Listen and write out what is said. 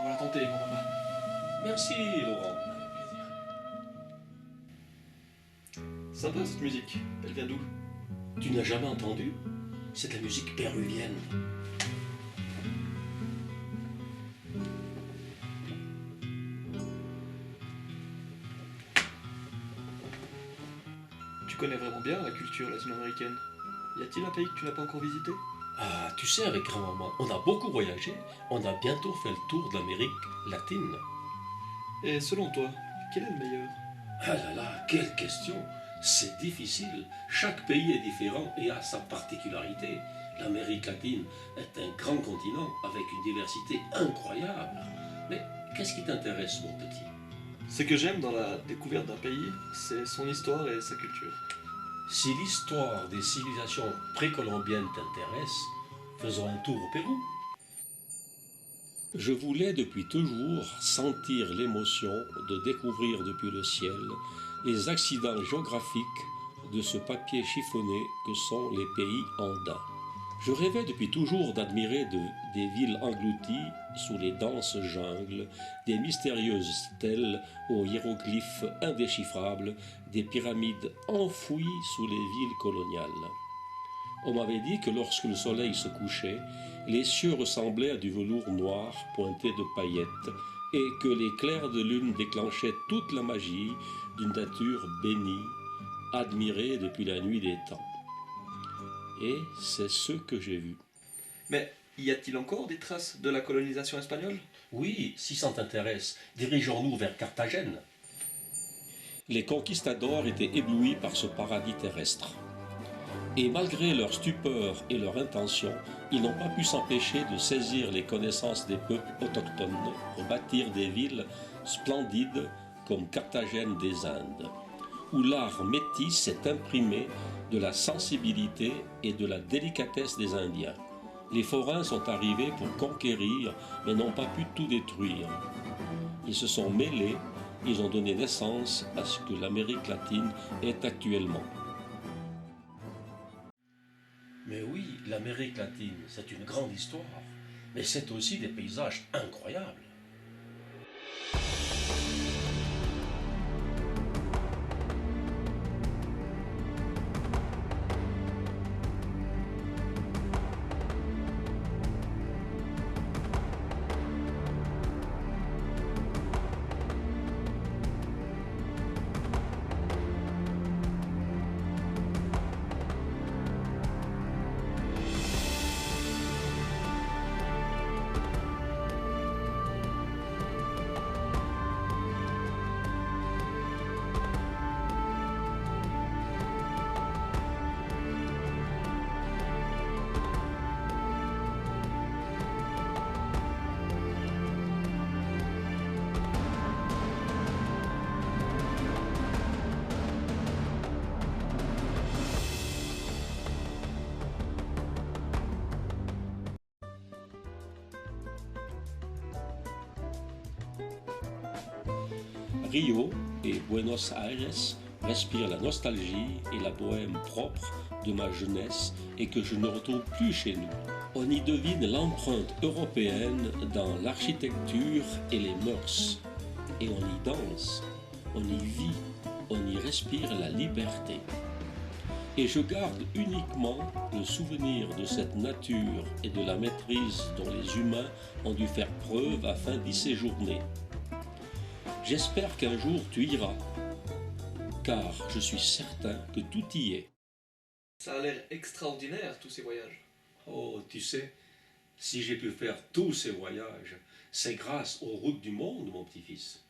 Voilà ton thé, mon papa. Merci, Laurent. Sympa cette musique. Elle vient d'où? Tu n'as jamais entendu? C'est de la musique péruvienne. Tu connais vraiment bien la culture latino-américaine. Y a-t-il un pays que tu n'as pas encore visité? Ah, tu sais, avec grand-maman, on a beaucoup voyagé. On a bientôt fait le tour de l'Amérique latine. Et selon toi, quel est le meilleur? Ah là là, quelle question! C'est difficile. Chaque pays est différent et a sa particularité. L'Amérique latine est un grand continent avec une diversité incroyable. Mais qu'est-ce qui t'intéresse, mon petit? Ce que j'aime dans la découverte d'un pays, c'est son histoire et sa culture. Si l'histoire des civilisations précolombiennes t'intéresse, faisons un tour au Pérou. Je voulais depuis toujours sentir l'émotion de découvrir depuis le ciel les accidents géographiques de ce papier chiffonné que sont les pays andins. Je rêvais depuis toujours d'admirer des villes englouties sous les denses jungles, des mystérieuses stèles aux hiéroglyphes indéchiffrables, des pyramides enfouies sous les villes coloniales. On m'avait dit que lorsque le soleil se couchait, les cieux ressemblaient à du velours noir pointé de paillettes et que les clairs de lune déclenchaient toute la magie d'une nature bénie, admirée depuis la nuit des temps. Et c'est ce que j'ai vu. Mais y a-t-il encore des traces de la colonisation espagnole? Oui, si ça t'intéresse, dirigeons-nous vers Carthagène. Les conquistadors étaient éblouis par ce paradis terrestre. Et malgré leur stupeur et leur intention, ils n'ont pas pu s'empêcher de saisir les connaissances des peuples autochtones pour bâtir des villes splendides comme Carthagène des Indes, où l'art métis s'est imprimé de la sensibilité et de la délicatesse des Indiens. Les forains sont arrivés pour conquérir, mais n'ont pas pu tout détruire. Ils se sont mêlés, ils ont donné naissance à ce que l'Amérique latine est actuellement. Mais oui, l'Amérique latine, c'est une grande histoire, mais c'est aussi des paysages incroyables. Rio et Buenos Aires respirent la nostalgie et la bohème propre de ma jeunesse et que je ne retrouve plus chez nous. On y devine l'empreinte européenne dans l'architecture et les mœurs. Et on y danse, on y vit, on y respire la liberté. Et je garde uniquement le souvenir de cette nature et de la maîtrise dont les humains ont dû faire preuve afin d'y séjourner. J'espère qu'un jour tu iras, car je suis certain que tout y est. Ça a l'air extraordinaire, tous ces voyages. Oh, tu sais, si j'ai pu faire tous ces voyages, c'est grâce aux routes du monde, mon petit-fils.